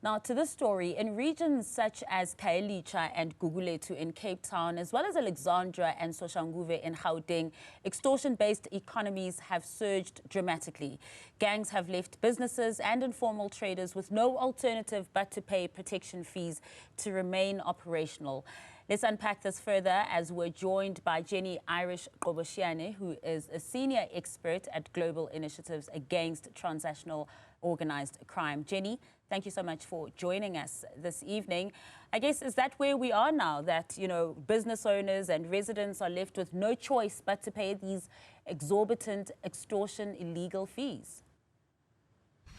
Now, to this story, in regions such as Khayelitsha and Gugulethu in Cape Town, as well as Alexandra and Soshanguve in Gauteng, extortion-based economies have surged dramatically. Gangs have left businesses and informal traders with no alternative but to pay protection fees to remain operational. Let's unpack this further as we're joined by Jenni Irish-Qhobosheane, who is a senior expert at global initiatives against transnational organized crime. Jenni, thank you so much for joining us this evening. I guess, is that where we are now, that, business owners and residents are left with no choice but to pay these exorbitant extortion illegal fees?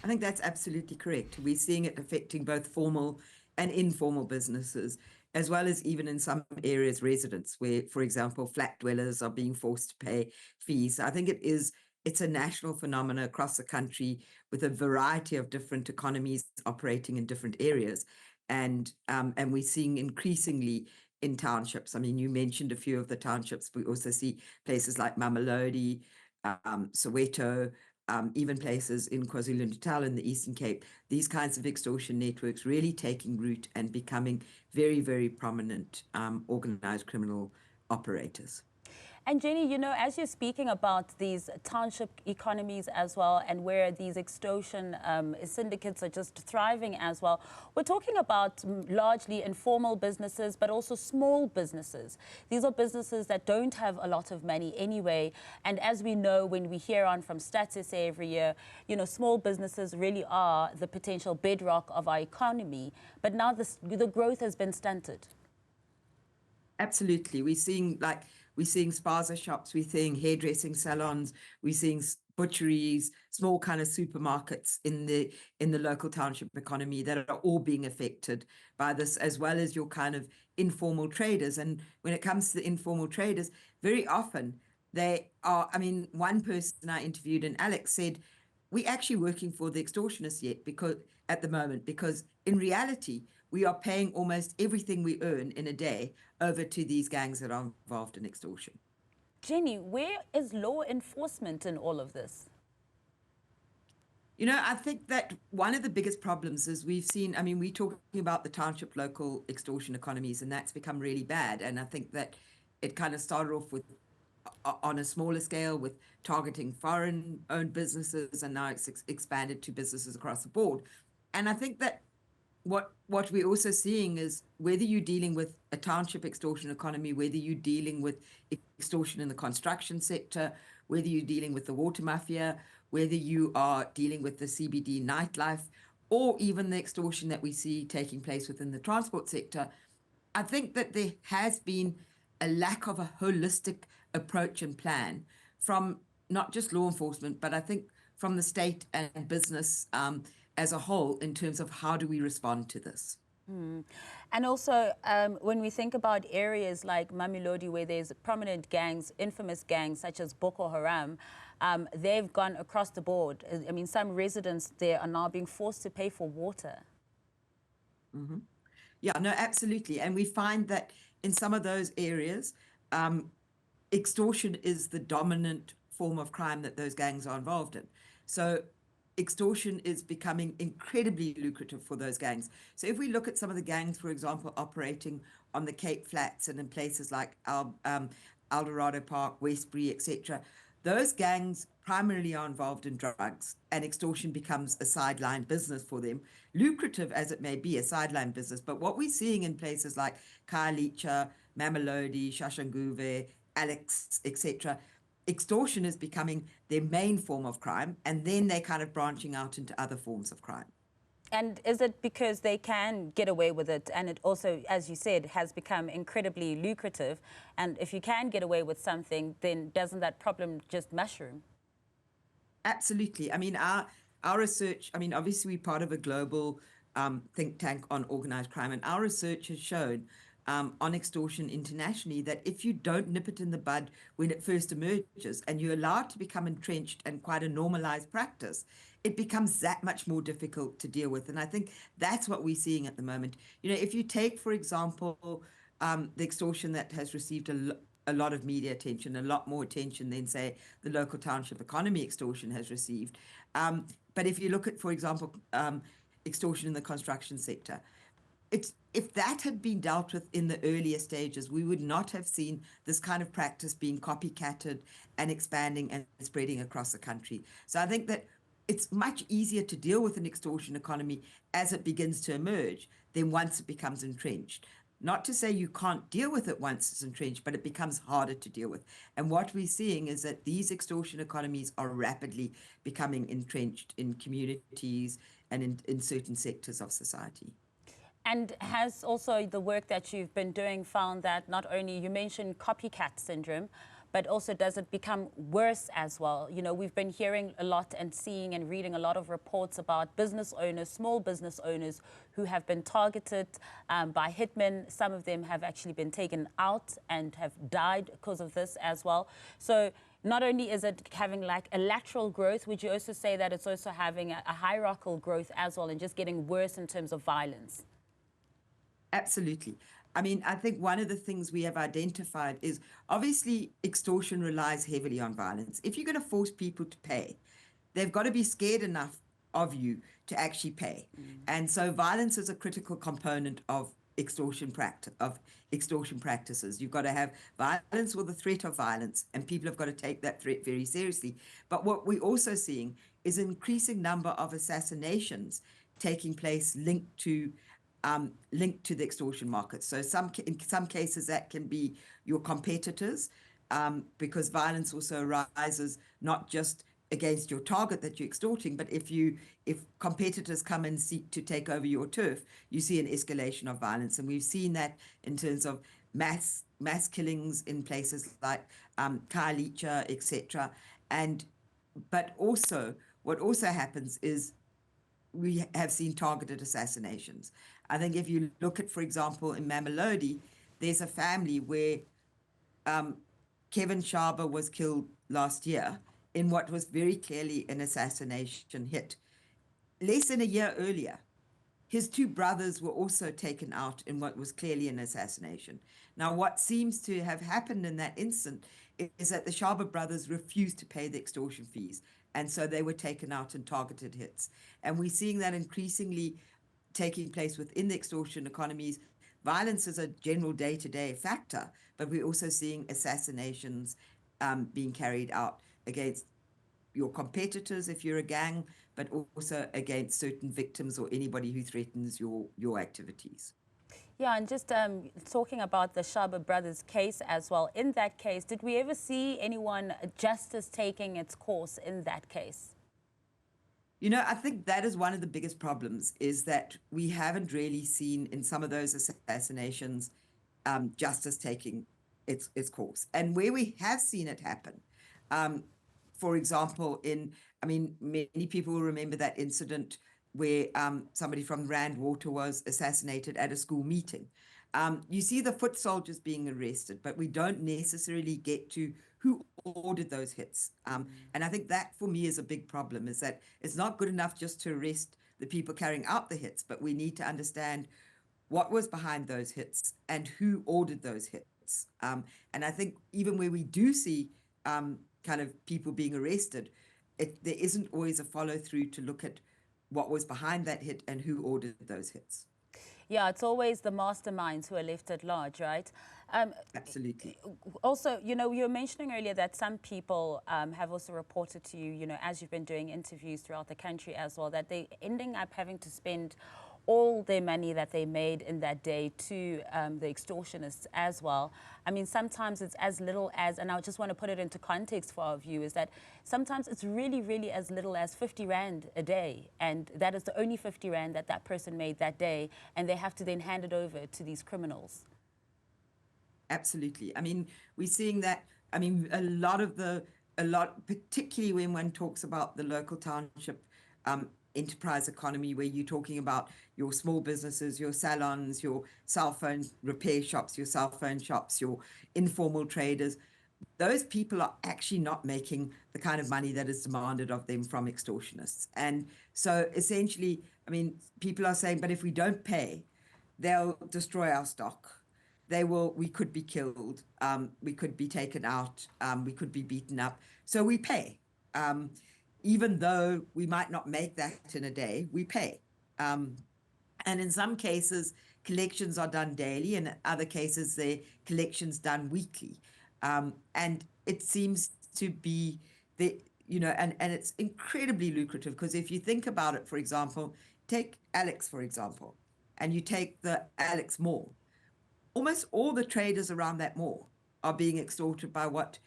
I think that's absolutely correct. We're seeing it affecting both formal and informal businesses, as well as even in some areas residents where, for example, flat dwellers are being forced to pay fees. I think it's a national phenomenon across the country with a variety of different economies operating in different areas. And we're seeing increasingly in townships. I mean, you mentioned a few of the townships. We also see places like Mamelodi, Soweto, even places in KwaZulu-Natal in the Eastern Cape, these kinds of extortion networks really taking root and becoming very, very prominent organized criminal operators. And Jenni, as you're speaking about these township economies as well, and where these extortion syndicates are just thriving as well, we're talking about largely informal businesses, but also small businesses. These are businesses that don't have a lot of money anyway. And as we know, when we hear on from Stats SA every year, small businesses really are the potential bedrock of our economy. But now the growth has been stunted. Absolutely. We're seeing spaza shops, we're seeing hairdressing salons, we're seeing butcheries, small kind of supermarkets in the local township economy that are all being affected by this, as well as your kind of informal traders. And when it comes to the informal traders, very often they are, one person I interviewed, and Alex said, we're actually working for the extortionists at the moment, because in reality, we are paying almost everything we earn in a day over to these gangs that are involved in extortion. Jenni, where is law enforcement in all of this? I think that one of the biggest problems is we're talking about the township local extortion economies, and that's become really bad. And I think that it kind of started off with on a smaller scale with targeting foreign-owned businesses, and now it's expanded to businesses across the board. And I think that what we're also seeing is whether you're dealing with a township extortion economy, whether you're dealing with extortion in the construction sector, whether you're dealing with the water mafia, whether you are dealing with the CBD nightlife, or even the extortion that we see taking place within the transport sector, I think that there has been a lack of a holistic approach and plan from not just law enforcement, but I think from the state and business as a whole, in terms of how do we respond to this. And also, when we think about areas like Mamelodi, where there's prominent gangs, infamous gangs such as Boko Haram, they've gone across the board. I mean, some residents there are now being forced to pay for water. Mm-hmm. Yeah, no, absolutely. And we find that in some of those areas, extortion is the dominant form of crime that those gangs are involved in. So extortion is becoming incredibly lucrative for those gangs. So if we look at some of the gangs, for example, operating on the Cape Flats and in places like Eldorado Park, Westbury, etc., those gangs primarily are involved in drugs, and extortion becomes a sideline business for them, lucrative as it may be, a sideline business. But what we're seeing in places like Khayelitsha, Mamelodi, Soshanguve, Alex, etc., extortion is becoming their main form of crime, and then they're kind of branching out into other forms of crime. And is it because they can get away with it, and it also, as you said, has become incredibly lucrative? And if you can get away with something, then doesn't that problem just mushroom? Absolutely. I mean, our research, obviously we're part of a global think tank on organized crime, and our research has shown on extortion internationally that if you don't nip it in the bud when it first emerges and you allow it to become entrenched and quite a normalized practice, it becomes that much more difficult to deal with. And I think that's what we're seeing at the moment. If you take, for example, the extortion that has received a lot of media attention, a lot more attention than, say, the local township economy extortion has received. But if you look at, for example, extortion in the construction sector. If that had been dealt with in the earlier stages, we would not have seen this kind of practice being copycatted and expanding and spreading across the country. So I think that it's much easier to deal with an extortion economy as it begins to emerge than once it becomes entrenched. Not to say you can't deal with it once it's entrenched, but it becomes harder to deal with. And what we're seeing is that these extortion economies are rapidly becoming entrenched in communities and in certain sectors of society. And has also the work that you've been doing found that not only, you mentioned copycat syndrome, but also does it become worse as well? You know, we've been hearing a lot and seeing and reading a lot of reports about business owners, small business owners who have been targeted by hitmen. Some of them have actually been taken out and have died because of this as well. So not only is it having like a lateral growth, would you also say that it's also having a hierarchical growth as well and just getting worse in terms of violence? Absolutely. I mean, I think one of the things we have identified is obviously extortion relies heavily on violence. If you're going to force people to pay, they've got to be scared enough of you to actually pay. And so violence is a critical component of extortion practices. You've got to have violence or the threat of violence, and people have got to take that threat very seriously. But what we're also seeing is an increasing number of assassinations taking place linked to the extortion market. So in some cases that can be your competitors, because violence also arises not just against your target that you're extorting, but if competitors come and seek to take over your turf, you see an escalation of violence. And we've seen that in terms of mass killings in places like Khayelitsha, etc. But also what also happens is we have seen targeted assassinations. I think if you look at, for example, in Mamelodi, there's a family where Kevin Shaba was killed last year in what was very clearly an assassination hit. Less than a year earlier, his two brothers were also taken out in what was clearly an assassination. Now, what seems to have happened in that instant is that the Shaba brothers refused to pay the extortion fees, and so they were taken out in targeted hits. And we're seeing that increasingly taking place within the extortion economies. Violence is a general day-to-day factor, but we're also seeing assassinations being carried out against your competitors if you're a gang, but also against certain victims or anybody who threatens your activities. Yeah, and just talking about the Shaba brothers case as well, in that case, did we ever see justice taking its course in that case? You know, I think that is one of the biggest problems, is that we haven't really seen in some of those assassinations justice taking its course. And where we have seen it happen, for example, many people will remember that incident where somebody from Rand Water was assassinated at a school meeting. You see the foot soldiers being arrested, but we don't necessarily get to who ordered those hits. And I think that for me is a big problem, is that it's not good enough just to arrest the people carrying out the hits, but we need to understand what was behind those hits and who ordered those hits. And I think even where we do see kind of people being arrested, there isn't always a follow through to look at what was behind that hit and who ordered those hits. Yeah, it's always the masterminds who are left at large, right? Absolutely. Also, you know, you were mentioning earlier that some people have also reported to you, you know, as you've been doing interviews throughout the country as well, that they ending up having to spend all their money that they made in that day to the extortionists as well. I mean, sometimes it's as little as, and I just want to put it into context for our viewers, that sometimes it's really, really as little as 50 Rand a day. And that is the only 50 Rand that that person made that day. And they have to then hand it over to these criminals. Absolutely. I mean, we're seeing that, I mean, particularly when one talks about the local township enterprise economy, where you're talking about your small businesses, your salons, your cell phone repair shops, your cell phone shops, your informal traders, those people are actually not making the kind of money that is demanded of them from extortionists. And so essentially, I mean, people are saying, but if we don't pay, they'll destroy our stock. We could be killed, we could be taken out, we could be beaten up. So we pay. Even though we might not make that in a day, we pay. And in some cases, collections are done daily, and in other cases, the collections done weekly. And it seems to be and it's incredibly lucrative, because if you think about it, for example, take Alex, for example, and you take the Alex Mall. Almost all the traders around that mall are being extorted by what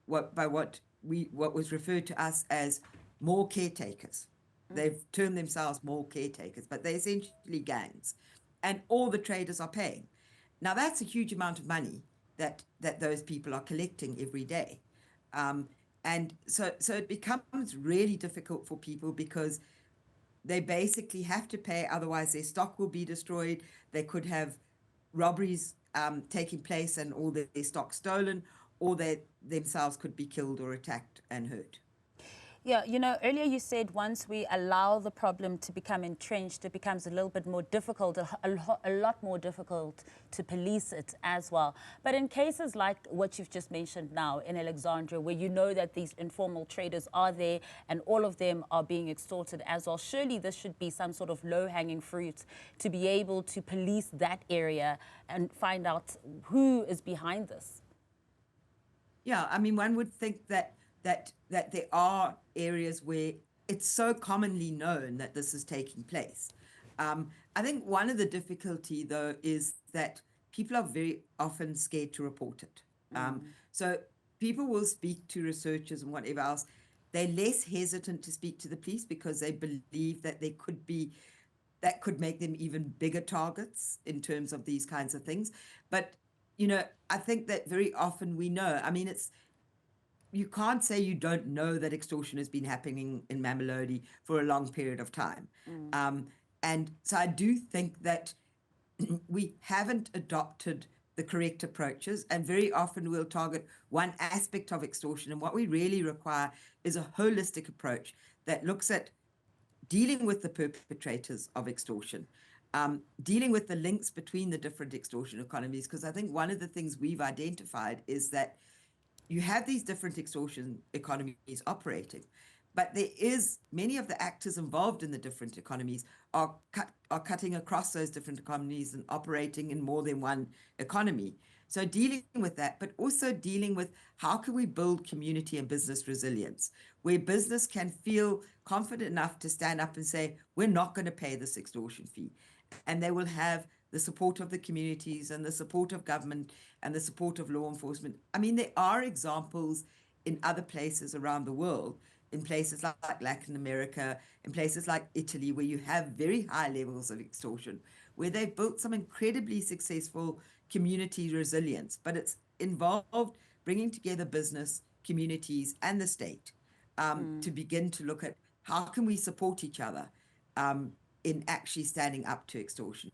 was referred to us as mall caretakers. They've termed themselves mall caretakers, but they're essentially gangs, and all the traders are paying. Now that's a huge amount of money that those people are collecting every day, and so it becomes really difficult for people, because they basically have to pay, otherwise their stock will be destroyed. They could have robberies taking place and all their stock stolen, or they themselves could be killed or attacked and hurt. Yeah, you know, earlier you said once we allow the problem to become entrenched, it becomes a little bit more difficult, a lot more difficult to police it as well. But in cases like what you've just mentioned now in Alexandra, where you know that these informal traders are there and all of them are being extorted as well, surely this should be some sort of low-hanging fruit to be able to police that area and find out who is behind this. Yeah, I mean, one would think that there are areas where it's so commonly known that this is taking place. I think one of the difficulty, though, is that people are very often scared to report it. So people will speak to researchers and whatever else. They're less hesitant to speak to the police because they believe that that could make them even bigger targets in terms of these kinds of things. But, I think that very often we know, I mean, you can't say you don't know that extortion has been happening in Mamelodi for a long period of time. And so I do think that we haven't adopted the correct approaches, and very often we'll target one aspect of extortion. And what we really require is a holistic approach that looks at dealing with the perpetrators of extortion, dealing with the links between the different extortion economies, because I think one of the things we've identified is that you have these different extortion economies operating, but many of the actors involved in the different economies are cutting across those different economies and operating in more than one economy. So dealing with that, but also dealing with how can we build community and business resilience, where business can feel confident enough to stand up and say, we're not going to pay this extortion fee. And they will have the support of the communities and the support of government and the support of law enforcement. I mean, there are examples in other places around the world, in places like Latin America, in places like Italy, where you have very high levels of extortion, where they've built some incredibly successful community resilience. But it's involved bringing together business, communities, and the state to begin to look at how can we support each other in actually standing up to extortion.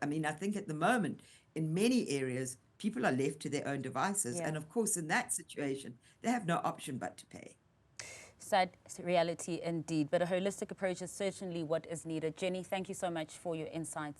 I mean, I think at the moment, in many areas, people are left to their own devices. Yeah. And of course, in that situation, they have no option but to pay. Sad reality indeed, but a holistic approach is certainly what is needed. Jenni, thank you so much for your insights.